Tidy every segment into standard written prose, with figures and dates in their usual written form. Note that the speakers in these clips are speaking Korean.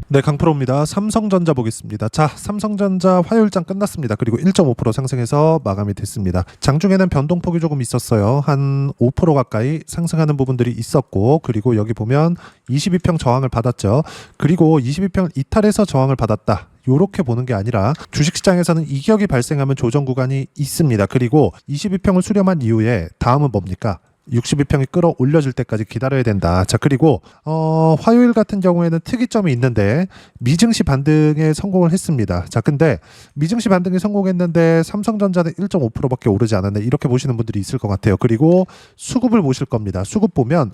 네, 강프로입니다. 삼성전자 보겠습니다. 자, 삼성전자 화요일장 끝났습니다. 그리고 1.5% 상승해서 마감이 됐습니다. 장중에는 변동폭이 조금 있었어요. 한 5% 가까이 상승하는 부분들이 있었고, 그리고 여기 보면 22평 저항을 받았죠. 그리고 22평 이탈해서 저항을 받았다. 요렇게 보는 게 아니라 주식시장에서는 이격이 발생하면 조정 구간이 있습니다. 그리고 22평을 수렴한 이후에 다음은 뭡니까? 62평이 끌어올려질 때까지 기다려야 된다. 자, 그리고 화요일 같은 경우에는 특이점이 있는데 미증시 반등에 성공을 했습니다. 자, 근데 미증시 반등에 성공했는데 삼성전자는 1.5%밖에 오르지 않았네. 이렇게 보시는 분들이 있을 것 같아요. 그리고 수급을 보실 겁니다. 수급 보면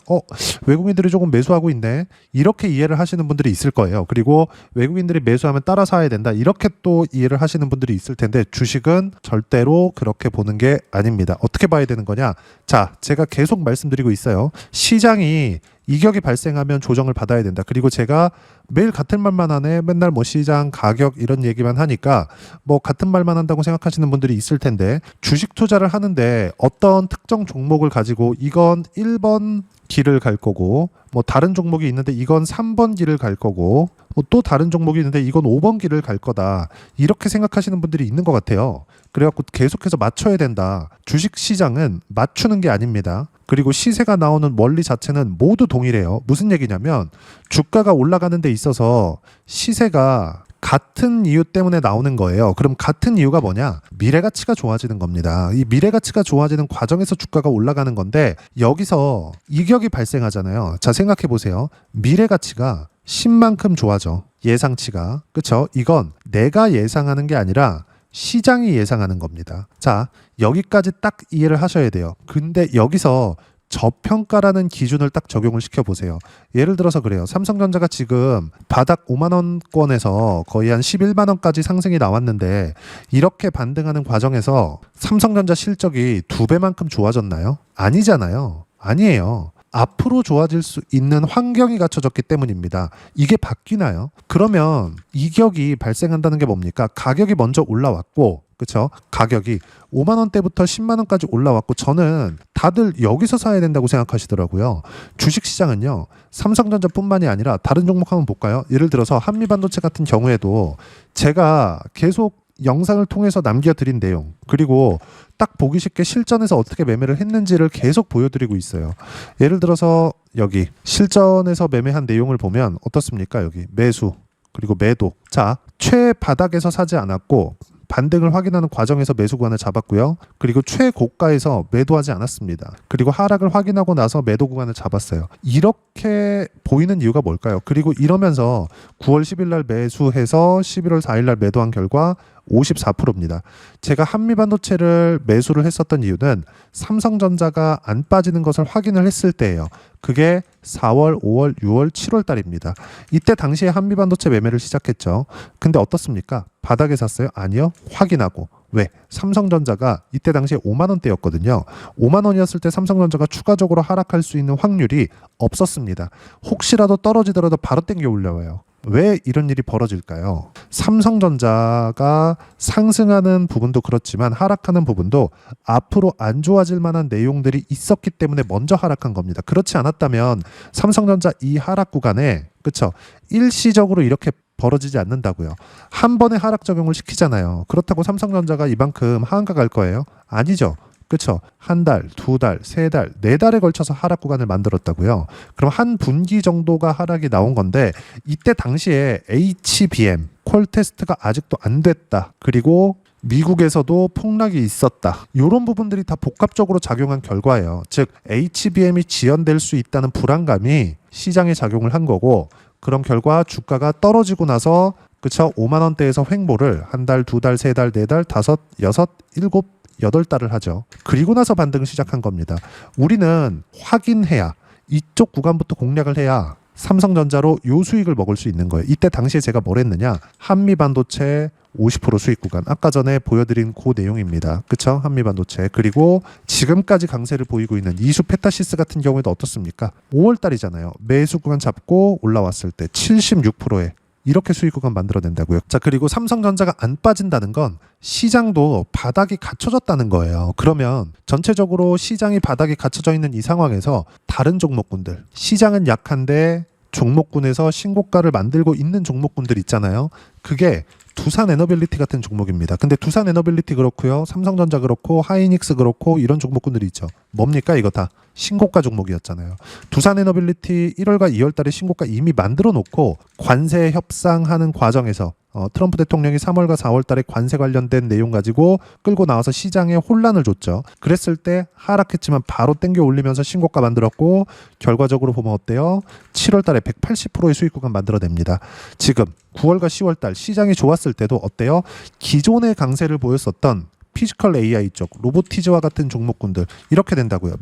외국인들이 조금 매수하고 있네. 이렇게 이해를 하시는 분들이 있을 거예요. 그리고 외국인들이 매수하면 따라 사야 된다. 이렇게 또 이해를 하시는 분들이 있을 텐데 주식은 절대로 그렇게 보는 게 아닙니다. 어떻게 봐야 되는 거냐? 자, 제가 계속 말씀드리고 있어요. 시장이 이격이 발생하면 조정을 받아야 된다. 그리고 제가 매일 같은 말만 하네. 맨날 뭐 시장 가격 이런 얘기만 하니까 뭐 같은 말만 한다고 생각하시는 분들이 있을 텐데 주식 투자를 하는데 어떤 특정 종목을 가지고 이건 1번 길을 갈 거고 뭐 다른 종목이 있는데 이건 3번 길을 갈 거고 또 다른 종목이 있는데 이건 5번 길을 갈 거다. 이렇게 생각하시는 분들이 있는 것 같아요. 그래갖고 계속해서 맞춰야 된다. 주식 시장은 맞추는 게 아닙니다. 그리고 시세가 나오는 원리 자체는 모두 동일해요. 무슨 얘기냐면 주가가 올라가는 데 있어서 시세가 같은 이유 때문에 나오는 거예요. 그럼 같은 이유가 뭐냐? 미래가치가 좋아지는 겁니다. 이 미래가치가 좋아지는 과정에서 주가가 올라가는 건데 여기서 이격이 발생하잖아요. 자, 생각해 보세요. 미래가치가 10만큼 좋아져. 예상치가. 그쵸? 이건 내가 예상하는 게 아니라 시장이 예상하는 겁니다. 자, 여기까지 딱 이해를 하셔야 돼요. 근데 여기서 저평가라는 기준을 딱 적용을 시켜보세요. 예를 들어서 그래요. 삼성전자가 지금 바닥 5만 원권에서 거의 한 11만 원까지 상승이 나왔는데 이렇게 반등하는 과정에서 삼성전자 실적이 2배만큼 좋아졌나요? 아니잖아요. 아니에요. 앞으로 좋아질 수 있는 환경이 갖춰졌기 때문입니다. 이게 바뀌나요? 그러면 이격이 발생한다는 게 뭡니까? 가격이 먼저 올라왔고, 그렇죠? 가격이 5만 원대부터 10만 원까지 올라왔고 저는 다들 여기서 사야 된다고 생각하시더라고요. 주식시장은요. 삼성전자뿐만이 아니라 다른 종목 한번 볼까요? 예를 들어서 한미반도체 같은 경우에도 제가 계속 영상을 통해서 남겨드린 내용 그리고 딱 보기 쉽게 실전에서 어떻게 매매를 했는지를 계속 보여드리고 있어요. 예를 들어서 여기 실전에서 매매한 내용을 보면 어떻습니까? 여기 매수 그리고 매도. 자, 최바닥에서 사지 않았고 반등을 확인하는 과정에서 매수 구간을 잡았고요. 그리고 최고가에서 매도하지 않았습니다. 그리고 하락을 확인하고 나서 매도 구간을 잡았어요. 이렇게 보이는 이유가 뭘까요? 그리고 이러면서 9월 10일 날 매수해서 11월 4일 날 매도한 결과 54%입니다. 제가 한미반도체를 매수를 했었던 이유는 삼성전자가 안 빠지는 것을 확인을 했을 때예요. 그게 4월, 5월, 6월, 7월 달입니다. 이때 당시에 한미반도체 매매를 시작했죠. 근데 어떻습니까? 바닥에 샀어요? 아니요. 확인하고. 왜? 삼성전자가 이때 당시에 5만 원대였거든요. 5만 원이었을 때 삼성전자가 추가적으로 하락할 수 있는 확률이 없었습니다. 혹시라도 떨어지더라도 바로 땡겨 올려와요. 왜 이런 일이 벌어질까요? 삼성전자가 상승하는 부분도 그렇지만 하락하는 부분도 앞으로 안 좋아질 만한 내용들이 있었기 때문에 먼저 하락한 겁니다. 그렇지 않았다면 삼성전자 이 하락 구간에 그쵸? 일시적으로 이렇게 벌어지지 않는다고요. 한 번에 하락 적용을 시키잖아요. 그렇다고 삼성전자가 이만큼 하한가 갈 거예요? 아니죠. 그렇죠. 한 달, 두 달, 세 달, 네 달에 걸쳐서 하락 구간을 만들었다고요. 그럼 한 분기 정도가 하락이 나온 건데 이때 당시에 HBM 콜 테스트가 아직도 안 됐다. 그리고 미국에서도 폭락이 있었다. 이런 부분들이 다 복합적으로 작용한 결과예요. 즉 HBM이 지연될 수 있다는 불안감이 시장에 작용을 한 거고 그런 결과 주가가 떨어지고 나서 그쵸 5만 원대에서 횡보를 한 달, 두 달, 세 달, 네 달, 다섯, 여섯, 일곱 8달을 하죠. 그리고 나서 반등을 시작한 겁니다. 우리는 확인해야 이쪽 구간부터 공략을 해야 삼성전자로 요 수익을 먹을 수 있는 거예요. 이때 당시에 제가 뭘 했느냐? 한미반도체 50% 수익 구간. 아까 전에 보여드린 그 내용입니다. 그쵸? 한미반도체. 그리고 지금까지 강세를 보이고 있는 이수 페타시스 같은 경우에도 어떻습니까? 5월달이잖아요. 매수 구간 잡고 올라왔을 때 76%에 이렇게 수익 구간 만들어낸다고요. 자, 그리고 삼성전자가 안 빠진다는 건 시장도 바닥이 갖춰졌다는 거예요. 그러면 전체적으로 시장이 바닥이 갖춰져 있는 이 상황에서 다른 종목군들, 시장은 약한데 종목군에서 신고가를 만들고 있는 종목군들 있잖아요. 그게 두산 에너빌리티 같은 종목입니다. 근데 두산 에너빌리티 그렇고요. 삼성전자 그렇고 하이닉스 그렇고 이런 종목군들이 있죠. 뭡니까? 이거 다 신고가 종목이었잖아요. 두산 에너빌리티 1월과 2월 달에 신고가 이미 만들어 놓고 관세 협상하는 과정에서 트럼프 대통령이 3월과 4월 달에 관세 관련된 내용 가지고 끌고 나와서 시장에 혼란을 줬죠. 그랬을 때 하락했지만 바로 땡겨 올리면서 신고가 만들었고 결과적으로 보면 어때요? 7월 달에 180%의 수익 구간 만들어냅니다. 지금 9월과 10월 달 시장이 좋았을 때도 어때요? 기존의 강세를 보였었던 피지컬 AI 쪽, 로보티즈와 같은 종목군들 이렇게 된다고요.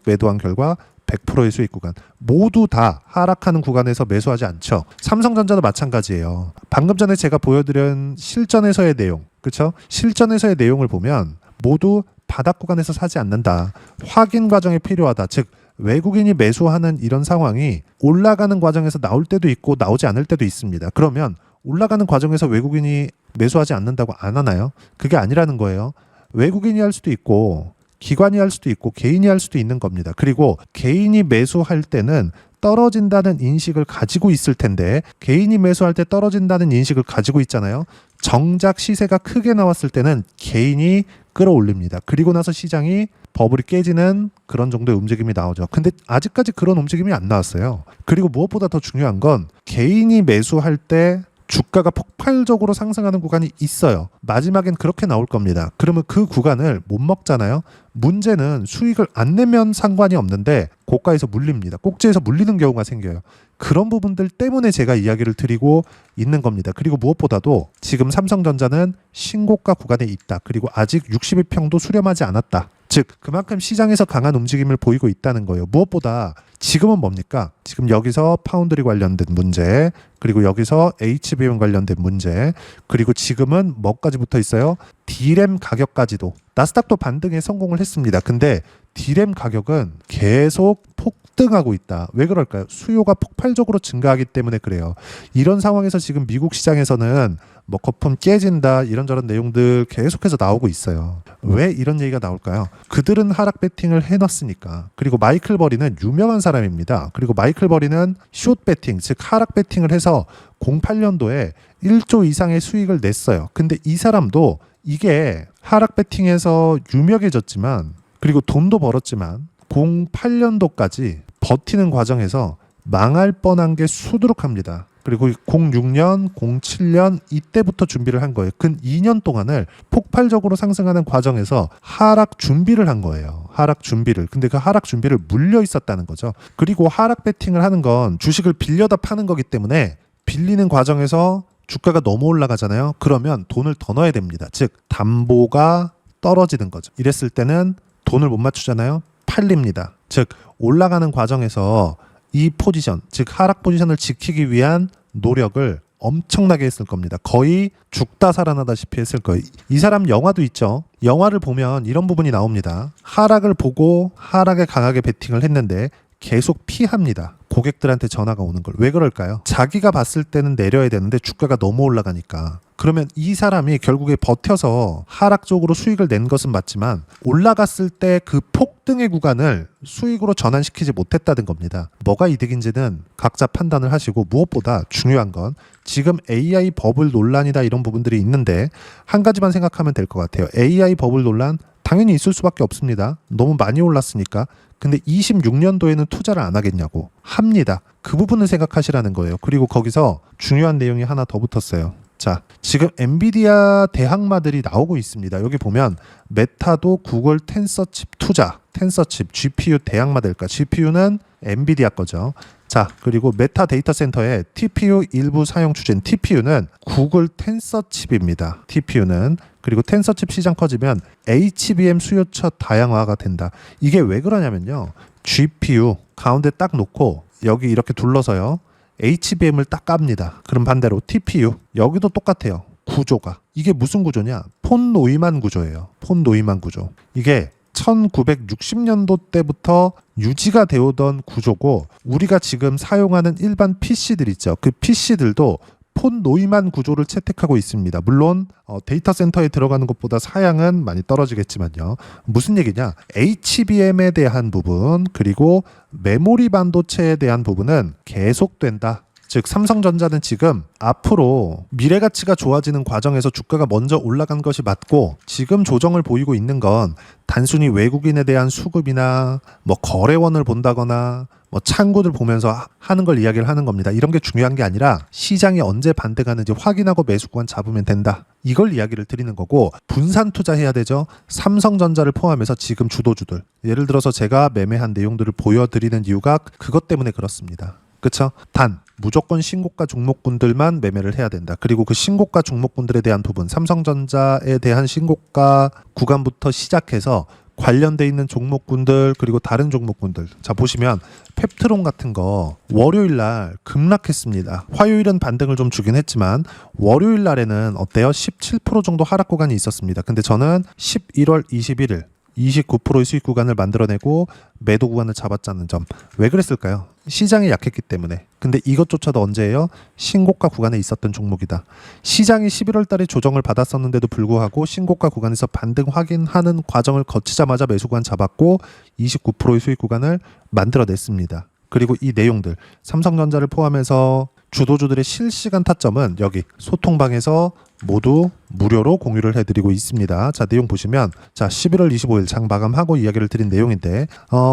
매도한 결과 100%의 수익 구간 모두 다 하락하는 구간에서 매수하지 않죠. 삼성전자도 마찬가지예요. 방금 전에 제가 보여드린 실전에서의 내용, 그렇죠? 실전에서의 내용을 보면 모두 바닥 구간에서 사지 않는다. 확인 과정이 필요하다. 즉 외국인이 매수하는 이런 상황이 올라가는 과정에서 나올 때도 있고 나오지 않을 때도 있습니다. 그러면 올라가는 과정에서 외국인이 매수하지 않는다고 안 하나요? 그게 아니라는 거예요. 외국인이 할 수도 있고 기관이 할 수도 있고 개인이 할 수도 있는 겁니다. 그리고 개인이 매수할 때는 떨어진다는 인식을 가지고 있을 텐데 개인이 매수할 때 떨어진다는 인식을 가지고 있잖아요. 정작 시세가 크게 나왔을 때는 개인이 끌어올립니다. 그리고 나서 시장이 버블이 깨지는 그런 정도의 움직임이 나오죠. 근데 아직까지 그런 움직임이 안 나왔어요. 그리고 무엇보다 더 중요한 건 개인이 매수할 때 주가가 폭발적으로 상승하는 구간이 있어요. 마지막엔 그렇게 나올 겁니다. 그러면 그 구간을 못 먹잖아요. 문제는 수익을 안 내면 상관이 없는데 고가에서 물립니다. 꼭지에서 물리는 경우가 생겨요. 그런 부분들 때문에 제가 이야기를 드리고 있는 겁니다. 그리고 무엇보다도 지금 삼성전자는 신고가 구간에 있다. 그리고 아직 60일평도 수렴하지 않았다. 즉 그만큼 시장에서 강한 움직임을 보이고 있다는 거예요. 무엇보다 지금은 뭡니까? 지금 여기서 파운드리 관련된 문제, 그리고 여기서 HBM 관련된 문제, 그리고 지금은 뭐까지 붙어 있어요? D램 가격까지도. 나스닥도 반등에 성공을 했습니다. 근데 D램 가격은 계속 폭등하고 있다. 왜 그럴까요? 수요가 폭발적으로 증가하기 때문에 그래요. 이런 상황에서 지금 미국 시장에서는 뭐 거품 깨진다 이런저런 내용들 계속해서 나오고 있어요. 왜 이런 얘기가 나올까요? 그들은 하락 배팅을 해놨으니까. 그리고 마이클 버리는 유명한 사람입니다. 그리고 마이클 버리는 숏 배팅, 즉 하락 배팅을 해서 08년도에 1조 이상의 수익을 냈어요. 근데 이 사람도 이게 하락 배팅에서 유명해졌지만 그리고 돈도 벌었지만 08년도까지 버티는 과정에서 망할 뻔한 게 수두룩합니다. 그리고 06년, 07년 이때부터 준비를 한 거예요. 근 2년 동안을 폭발적으로 상승하는 과정에서 하락 준비를 한 거예요. 하락 준비를. 근데 그 하락 준비를 물려 있었다는 거죠. 그리고 하락 배팅을 하는 건 주식을 빌려다 파는 거기 때문에 빌리는 과정에서 주가가 너무 올라가잖아요. 그러면 돈을 더 넣어야 됩니다. 즉 담보가 떨어지는 거죠. 이랬을 때는 돈을 못 맞추잖아요. 팔립니다. 즉 올라가는 과정에서 이 포지션, 즉 하락 포지션을 지키기 위한 노력을 엄청나게 했을 겁니다. 거의 죽다 살아나다시피 했을 거예요. 이 사람 영화도 있죠. 영화를 보면 이런 부분이 나옵니다. 하락을 보고 하락에 강하게 베팅을 했는데 계속 피합니다. 고객들한테 전화가 오는 걸. 왜 그럴까요? 자기가 봤을 때는 내려야 되는데 주가가 너무 올라가니까. 그러면 이 사람이 결국에 버텨서 하락 쪽으로 수익을 낸 것은 맞지만 올라갔을 때 그 폭등의 구간을 수익으로 전환시키지 못했다는 겁니다. 뭐가 이득인지는 각자 판단을 하시고 무엇보다 중요한 건 지금 AI 버블 논란이다 이런 부분들이 있는데 한 가지만 생각하면 될 것 같아요. AI 버블 논란 당연히 있을 수밖에 없습니다. 너무 많이 올랐으니까. 근데 26년도에는 투자를 안 하겠냐고 합니다. 그 부분을 생각하시라는 거예요. 그리고 거기서 중요한 내용이 하나 더 붙었어요. 자, 지금 엔비디아 대항마들이 나오고 있습니다. 여기 보면 메타도 구글 텐서칩 투자, 텐서칩 GPU 대항마들까? GPU는 엔비디아 거죠. 자, 그리고 메타 데이터 센터의 TPU 일부 사용 추진, TPU는 구글 텐서칩입니다. TPU는. 그리고 텐서칩 시장 커지면 HBM 수요처 다양화가 된다. 이게 왜 그러냐면요. GPU 가운데 딱 놓고 여기 이렇게 둘러서요. HBM을 딱 깝니다. 그럼 반대로 TPU 여기도 똑같아요. 구조가. 이게 무슨 구조냐? 폰 노이만 구조예요. 폰 노이만 구조. 이게 1960년도 때부터 유지가 되어오던 구조고 우리가 지금 사용하는 일반 PC들 있죠. 그 PC들도 폰 노이만 구조를 채택하고 있습니다. 물론 데이터 센터에 들어가는 것보다 사양은 많이 떨어지겠지만요. 무슨 얘기냐? HBM에 대한 부분 그리고 메모리 반도체에 대한 부분은 계속된다. 즉 삼성전자는 지금 앞으로 미래 가치가 좋아지는 과정에서 주가가 먼저 올라간 것이 맞고 지금 조정을 보이고 있는 건 단순히 외국인에 대한 수급이나 뭐 거래원을 본다거나 뭐 창구들 보면서 하는 걸 이야기를 하는 겁니다. 이런 게 중요한 게 아니라 시장이 언제 반등하는지 확인하고 매수권 잡으면 된다. 이걸 이야기를 드리는 거고 분산 투자해야 되죠. 삼성전자를 포함해서 지금 주도주들 예를 들어서 제가 매매한 내용들을 보여드리는 이유가 그것 때문에 그렇습니다. 그쵸? 단 무조건 신고가 종목군들만 매매를 해야 된다. 그리고 그 신고가 종목군들에 대한 부분 삼성전자에 대한 신고가 구간부터 시작해서 관련돼 있는 종목군들 그리고 다른 종목군들 자 보시면 펩트론 같은 거 월요일 날 급락했습니다. 화요일은 반등을 좀 주긴 했지만 월요일 날에는 어때요? 17% 정도 하락 구간이 있었습니다. 근데 저는 11월 21일 29%의 수익 구간을 만들어내고 매도 구간을 잡았다는 점. 왜 그랬을까요? 시장이 약했기 때문에. 근데 이것조차도 언제예요? 신고가 구간에 있었던 종목이다. 시장이 11월 달에 조정을 받았었는데도 불구하고 신고가 구간에서 반등 확인하는 과정을 거치자마자 매수 구간 잡았고 29%의 수익 구간을 만들어냈습니다. 그리고 이 내용들 삼성전자를 포함해서 주도주들의 실시간 타점은 여기 소통방에서 모두 무료로 공유를 해드리고 있습니다. 자 내용 보시면 자 11월 25일 장 마감하고 이야기를 드린 내용인데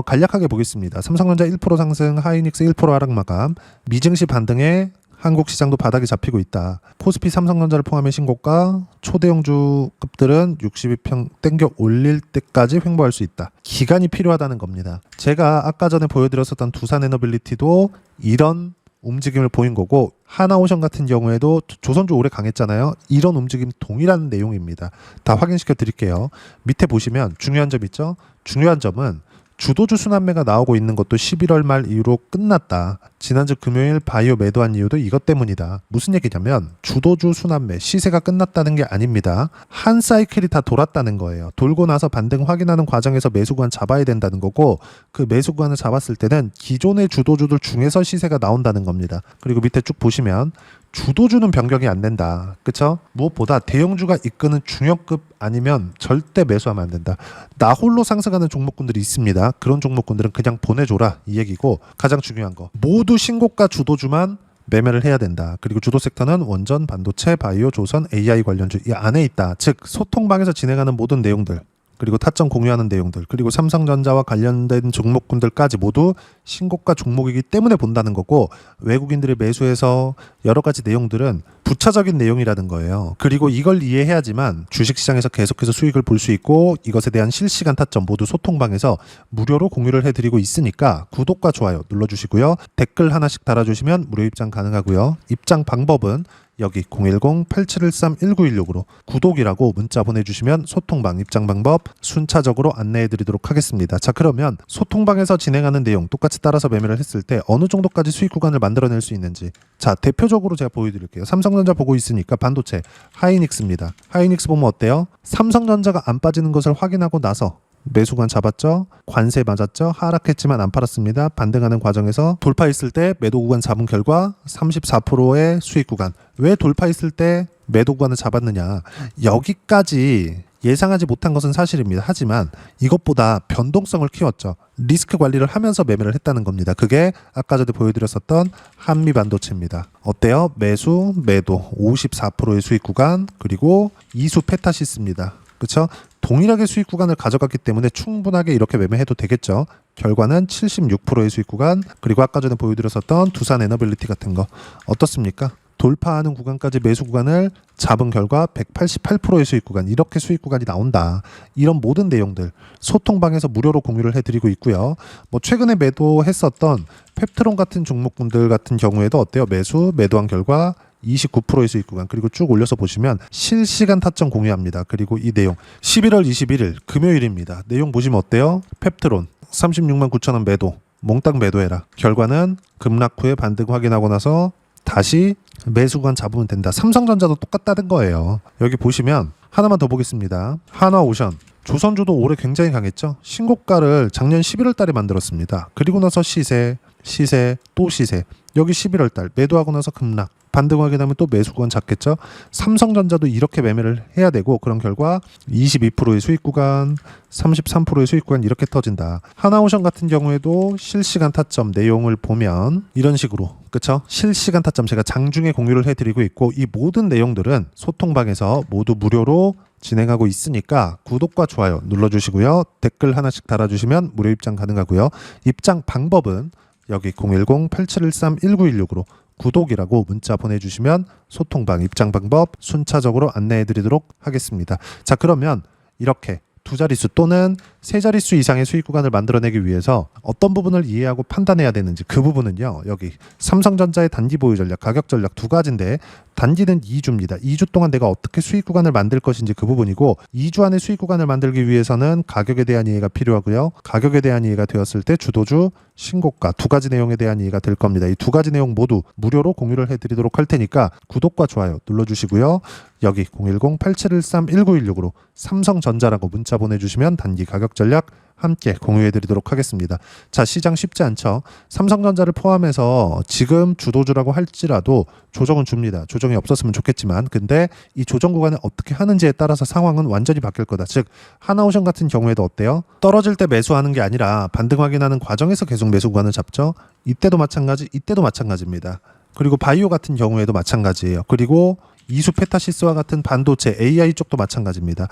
간략하게 보겠습니다. 삼성전자 1% 상승, 하이닉스 1% 하락 마감, 미증시 반등에 한국 시장도 바닥이 잡히고 있다. 코스피 삼성전자를 포함해 신고가 초대형주급들은 62평 땡겨 올릴 때까지 횡보할 수 있다. 기간이 필요하다는 겁니다. 제가 아까 전에 보여드렸었던 두산에너빌리티도 이런 움직임을 보인 거고 하나오션 같은 경우에도 조선주 오래 강했잖아요. 이런 움직임 동일한 내용입니다. 다 확인시켜 드릴게요. 밑에 보시면 중요한 점 있죠? 중요한 점은 주도주 순환매가 나오고 있는 것도 11월 말 이후로 끝났다. 지난주 금요일 바이오 매도한 이유도 이것 때문이다. 무슨 얘기냐면 주도주 순환매 시세가 끝났다는 게 아닙니다. 한 사이클이 다 돌았다는 거예요. 돌고 나서 반등 확인하는 과정에서 매수구간 잡아야 된다는 거고 그 매수구간을 잡았을 때는 기존의 주도주들 중에서 시세가 나온다는 겁니다. 그리고 밑에 쭉 보시면 주도주는 변경이 안 된다. 그쵸? 무엇보다 대형주가 이끄는 중역급 아니면 절대 매수하면 안 된다. 나 홀로 상승하는 종목군들이 있습니다. 그런 종목군들은 그냥 보내줘라 이 얘기고 가장 중요한 거 모두 신고가 주도주만 매매를 해야 된다. 그리고 주도 섹터는 원전, 반도체, 바이오, 조선, AI 관련주 이 안에 있다. 즉 소통방에서 진행하는 모든 내용들 그리고 타점 공유하는 내용들 그리고 삼성전자와 관련된 종목군들까지 모두 신고가 종목이기 때문에 본다는 거고 외국인들이 매수해서 여러 가지 내용들은 부차적인 내용이라는 거예요. 그리고 이걸 이해해야지만 주식시장에서 계속해서 수익을 볼 수 있고 이것에 대한 실시간 타점 모두 소통방에서 무료로 공유를 해드리고 있으니까 구독과 좋아요 눌러주시고요. 댓글 하나씩 달아주시면 무료 입장 가능하고요. 입장 방법은 여기 010-8713-1916으로 구독이라고 문자 보내주시면 소통방 입장 방법 순차적으로 안내해드리도록 하겠습니다. 자 그러면 소통방에서 진행하는 내용 똑같이 따라서 매매를 했을 때 어느 정도까지 수익 구간을 만들어낼 수 있는지 자 대표적으로 제가 보여드릴게요. 삼성전자 보고 있으니까 반도체 하이닉스입니다. 하이닉스 보면 어때요? 삼성전자가 안 빠지는 것을 확인하고 나서 매수관 잡았죠. 관세 맞았죠. 하락했지만 안 팔았습니다. 반등하는 과정에서 돌파했을 때 매도 구간 잡은 결과 34%의 수익 구간. 왜 돌파했을 때 매도 구간을 잡았느냐. 여기까지 예상하지 못한 것은 사실입니다. 하지만 이것보다 변동성을 키웠죠. 리스크 관리를 하면서 매매를 했다는 겁니다. 그게 아까 전에 보여드렸었던 한미 반도체입니다. 어때요? 매수, 매도 54%의 수익 구간 그리고 이수 페타시스입니다. 그렇죠? 동일하게 수익 구간을 가져갔기 때문에 충분하게 이렇게 매매해도 되겠죠. 결과는 76%의 수익 구간 그리고 아까 전에 보여드렸었던 두산 에너빌리티 같은 거 어떻습니까? 돌파하는 구간까지 매수 구간을 잡은 결과 188%의 수익 구간 이렇게 수익 구간이 나온다. 이런 모든 내용들 소통방에서 무료로 공유를 해드리고 있고요. 뭐 최근에 매도했었던 펩트론 같은 종목군들 같은 경우에도 어때요? 매도한 결과 29%의 수익 구간 그리고 쭉 올려서 보시면 실시간 타점 공유합니다. 그리고 이 내용 11월 21일 금요일입니다. 내용 보시면 어때요? 펩트론 36만 9천 원 매도 몽땅 매도해라. 결과는 급락 후에 반등 확인하고 나서 다시 매수 구간 잡으면 된다. 삼성전자도 똑같다는 거예요. 여기 보시면 하나만 더 보겠습니다. 하나오션 조선주도 올해 굉장히 강했죠. 신고가를 작년 11월 달에 만들었습니다. 그리고 나서 시세 시세, 또 시세. 여기 11월 달 매도하고 나서 급락. 반등 확인하면 또 매수 구간 잡겠죠. 삼성전자도 이렇게 매매를 해야 되고 그런 결과 22%의 수익 구간, 33%의 수익 구간 이렇게 터진다. 하나오션 같은 경우에도 실시간 타점 내용을 보면 이런 식으로 그쵸? 실시간 타점 제가 장중에 공유를 해드리고 있고 이 모든 내용들은 소통방에서 모두 무료로 진행하고 있으니까 구독과 좋아요 눌러주시고요. 댓글 하나씩 달아주시면 무료 입장 가능하고요. 입장 방법은 여기 010-8713-1916으로 구독이라고 문자 보내주시면 소통방 입장 방법 순차적으로 안내해드리도록 하겠습니다. 자, 그러면 이렇게 두 자릿수 또는 세 자릿수 이상의 수익 구간을 만들어내기 위해서 어떤 부분을 이해하고 판단해야 되는지 그 부분은요. 여기 삼성전자의 단기 보유 전략, 가격 전략 두 가지인데 단기는 2주입니다. 2주 동안 내가 어떻게 수익 구간을 만들 것인지 그 부분이고 2주 안에 수익 구간을 만들기 위해서는 가격에 대한 이해가 필요하고요. 가격에 대한 이해가 되었을 때 주도주, 신고가 두 가지 내용에 대한 이해가 될 겁니다. 이 두 가지 내용 모두 무료로 공유를 해드리도록 할 테니까 구독과 좋아요 눌러주시고요. 여기 010-8713-1916으로 삼성전자라고 문자 보내주시면 단기 가격 전략 함께 공유해드리도록 하겠습니다. 자, 시장 쉽지 않죠. 삼성전자를 포함해서 지금 주도주라고 할지라도 조정은 줍니다. 조정이 없었으면 좋겠지만 근데 이 조정 구간을 어떻게 하는지에 따라서 상황은 완전히 바뀔 거다. 즉 하나오션 같은 경우에도 어때요? 떨어질 때 매수하는 게 아니라 반등 확인하는 과정에서 계속 매수 구간을 잡죠. 이때도 마찬가지, 이때도 마찬가지입니다. 그리고 바이오 같은 경우에도 마찬가지예요. 그리고 이수 페타시스와 같은 반도체 AI 쪽도 마찬가지입니다.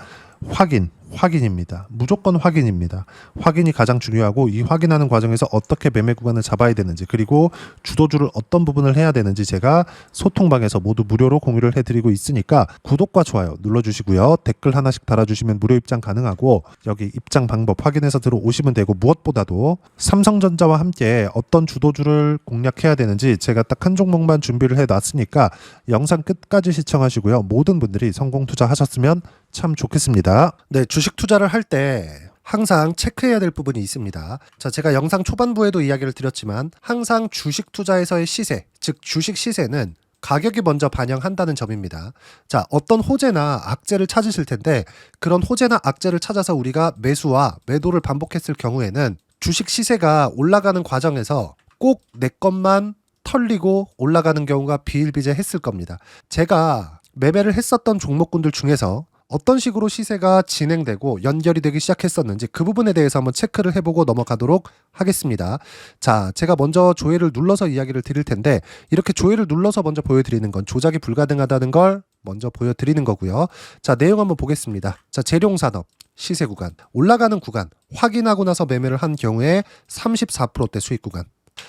확인입니다. 무조건 확인입니다. 확인이 가장 중요하고 이 확인하는 과정에서 어떻게 매매 구간을 잡아야 되는지 그리고 주도주를 어떤 부분을 해야 되는지 제가 소통방에서 모두 무료로 공유를 해드리고 있으니까 구독과 좋아요 눌러주시고요. 댓글 하나씩 달아주시면 무료 입장 가능하고 여기 입장 방법 확인해서 들어오시면 되고 무엇보다도 삼성전자와 함께 어떤 주도주를 공략해야 되는지 제가 딱 한 종목만 준비를 해놨으니까 영상 끝까지 시청하시고요. 모든 분들이 성공 투자하셨으면 참 좋겠습니다. 네, 주식 투자를 할 때 항상 체크해야 될 부분이 있습니다. 자, 제가 영상 초반부에도 이야기를 드렸지만 항상 주식 투자에서의 시세, 즉 주식 시세는 가격이 먼저 반영한다는 점입니다. 자, 어떤 호재나 악재를 찾으실 텐데 그런 호재나 악재를 찾아서 우리가 매수와 매도를 반복했을 경우에는 주식 시세가 올라가는 과정에서 꼭 내 것만 털리고 올라가는 경우가 비일비재했을 겁니다. 제가 매매를 했었던 종목군들 중에서 어떤 식으로 시세가 진행되고 연결이 되기 시작했었는지 그 부분에 대해서 한번 체크를 해보고 넘어가도록 하겠습니다. 자, 제가 먼저 조회를 눌러서 이야기를 드릴 텐데 이렇게 조회를 눌러서 먼저 보여드리는 건 조작이 불가능하다는 걸 먼저 보여드리는 거고요. 자, 내용 한번 보겠습니다. 자, 재룡산업 시세 구간, 올라가는 구간 확인하고 나서 매매를 한 경우에 34%대 수익 구간.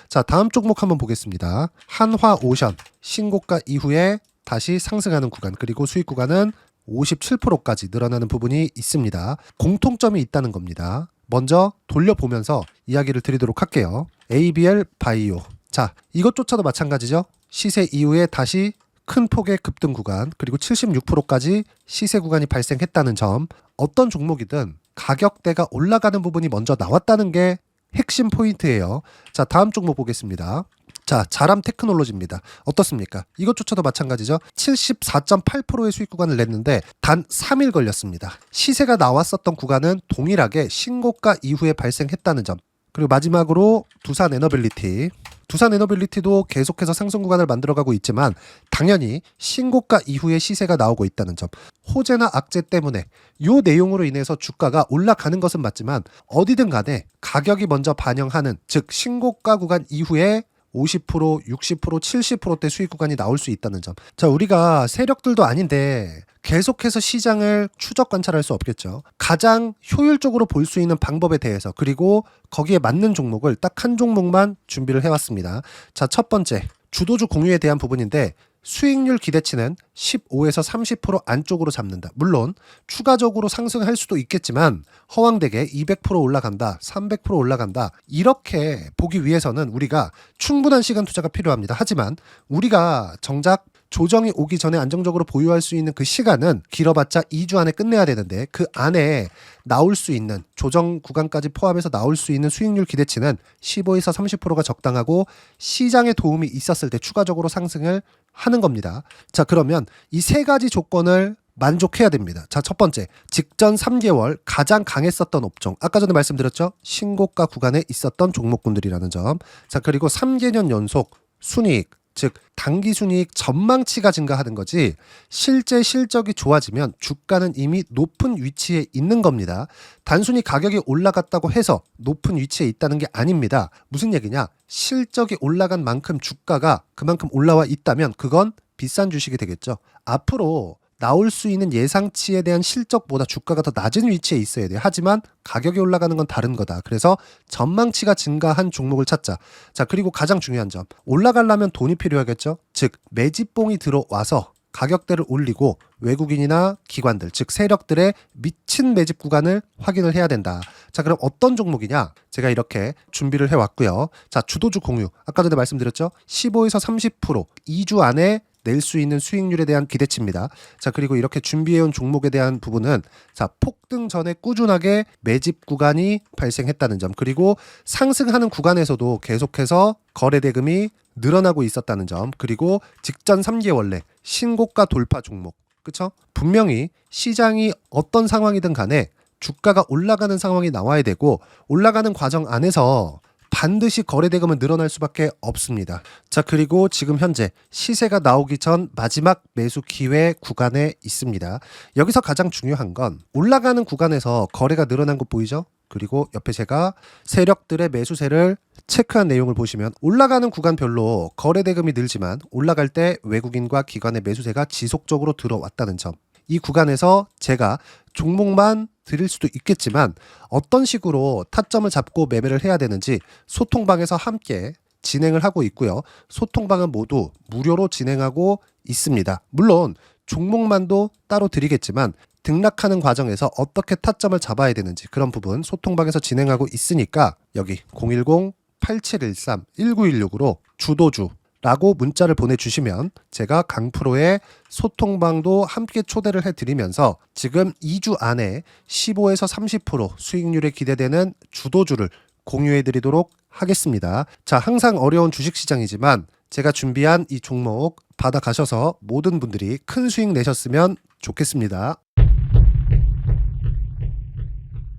자, 다음 종목 한번 보겠습니다. 한화오션 신고가 이후에 다시 상승하는 구간 그리고 수익 구간은 57%까지 늘어나는 부분이 있습니다. 공통점이 있다는 겁니다. 먼저 돌려보면서 이야기를 드리도록 할게요. ABL 바이오. 자, 이것조차도 마찬가지죠. 시세 이후에 다시 큰 폭의 급등 구간 그리고 76%까지 시세 구간이 발생했다는 점. 어떤 종목이든 가격대가 올라가는 부분이 먼저 나왔다는 게 핵심 포인트예요. 자, 다음 종목 보겠습니다. 자, 자람 테크놀로지입니다. 어떻습니까? 이것조차도 마찬가지죠. 74.8%의 수익 구간을 냈는데 단 3일 걸렸습니다. 시세가 나왔었던 구간은 동일하게 신고가 이후에 발생했다는 점. 그리고 마지막으로 두산 에너빌리티. 두산 에너빌리티도 계속해서 상승 구간을 만들어가고 있지만 당연히 신고가 이후에 시세가 나오고 있다는 점. 호재나 악재 때문에 이 내용으로 인해서 주가가 올라가는 것은 맞지만 어디든 간에 가격이 먼저 반영하는 즉 신고가 구간 이후에 50%, 60%, 70%대 수익 구간이 나올 수 있다는 점. 자, 우리가 세력들도 아닌데 계속해서 시장을 추적 관찰할 수 없겠죠. 가장 효율적으로 볼 수 있는 방법에 대해서 그리고 거기에 맞는 종목을 딱 한 종목만 준비를 해왔습니다. 자, 첫 번째 주도주 공유에 대한 부분인데 수익률 기대치는 15에서 30% 안쪽으로 잡는다. 물론 추가적으로 상승할 수도 있겠지만 허황되게 200% 올라간다, 300% 올라간다 이렇게 보기 위해서는 우리가 충분한 시간 투자가 필요합니다. 하지만 우리가 정작 조정이 오기 전에 안정적으로 보유할 수 있는 그 시간은 길어봤자 2주 안에 끝내야 되는데 그 안에 나올 수 있는 조정 구간까지 포함해서 나올 수 있는 수익률 기대치는 15에서 30%가 적당하고 시장에 도움이 있었을 때 추가적으로 상승을 하는 겁니다. 자, 그러면 이 세 가지 조건을 만족해야 됩니다. 자, 첫 번째, 직전 3개월 가장 강했었던 업종. 아까 전에 말씀드렸죠? 신고가 구간에 있었던 종목군들이라는 점. 자, 그리고 3개년 연속 순이익, 즉 단기 순이익 전망치가 증가하는 거지 실제 실적이 좋아지면 주가는 이미 높은 위치에 있는 겁니다. 단순히 가격이 올라갔다고 해서 높은 위치에 있다는 게 아닙니다. 무슨 얘기냐? 실적이 올라간 만큼 주가가 그만큼 올라와 있다면 그건 비싼 주식이 되겠죠. 앞으로 나올 수 있는 예상치에 대한 실적보다 주가가 더 낮은 위치에 있어야 돼요. 하지만 가격이 올라가는 건 다른 거다. 그래서 전망치가 증가한 종목을 찾자. 자, 그리고 가장 중요한 점. 올라가려면 돈이 필요하겠죠. 즉 매집봉이 들어와서 가격대를 올리고 외국인이나 기관들, 즉 세력들의 미친 매집 구간을 확인을 해야 된다. 자, 그럼 어떤 종목이냐? 제가 이렇게 준비를 해왔고요. 자, 주도주 공유. 아까 전에 말씀드렸죠. 15에서 30% 2주 안에 낼 수 있는 수익률에 대한 기대치입니다. 자, 그리고 이렇게 준비해온 종목에 대한 부분은 자, 폭등 전에 꾸준하게 매집 구간이 발생했다는 점, 그리고 상승하는 구간에서도 계속해서 거래 대금이 늘어나고 있었다는 점, 그리고 직전 3개월 내 신고가 돌파 종목. 그쵸? 분명히 시장이 어떤 상황이든 간에 주가가 올라가는 상황이 나와야 되고 올라가는 과정 안에서 반드시 거래 대금은 늘어날 수밖에 없습니다. 자, 그리고 지금 현재 시세가 나오기 전 마지막 매수 기회 구간에 있습니다. 여기서 가장 중요한 건 올라가는 구간에서 거래가 늘어난 거 보이죠? 그리고 옆에 제가 세력들의 매수세를 체크한 내용을 보시면 올라가는 구간별로 거래 대금이 늘지만 올라갈 때 외국인과 기관의 매수세가 지속적으로 들어왔다는 점. 이 구간에서 제가 종목만 드릴 수도 있겠지만 어떤 식으로 타점을 잡고 매매를 해야 되는지 소통방에서 함께 진행을 하고 있고요. 소통방은 모두 무료로 진행하고 있습니다. 물론 종목만도 따로 드리겠지만 등락하는 과정에서 어떻게 타점을 잡아야 되는지 그런 부분 소통방에서 진행하고 있으니까 여기 010-8713-1916으로 주도주 라고 문자를 보내주시면 제가 강프로의 소통방도 함께 초대를 해드리면서 지금 2주 안에 15에서 30% 수익률에 기대되는 주도주를 공유해드리도록 하겠습니다. 자, 항상 어려운 주식시장이지만 제가 준비한 이 종목 받아가셔서 모든 분들이 큰 수익 내셨으면 좋겠습니다.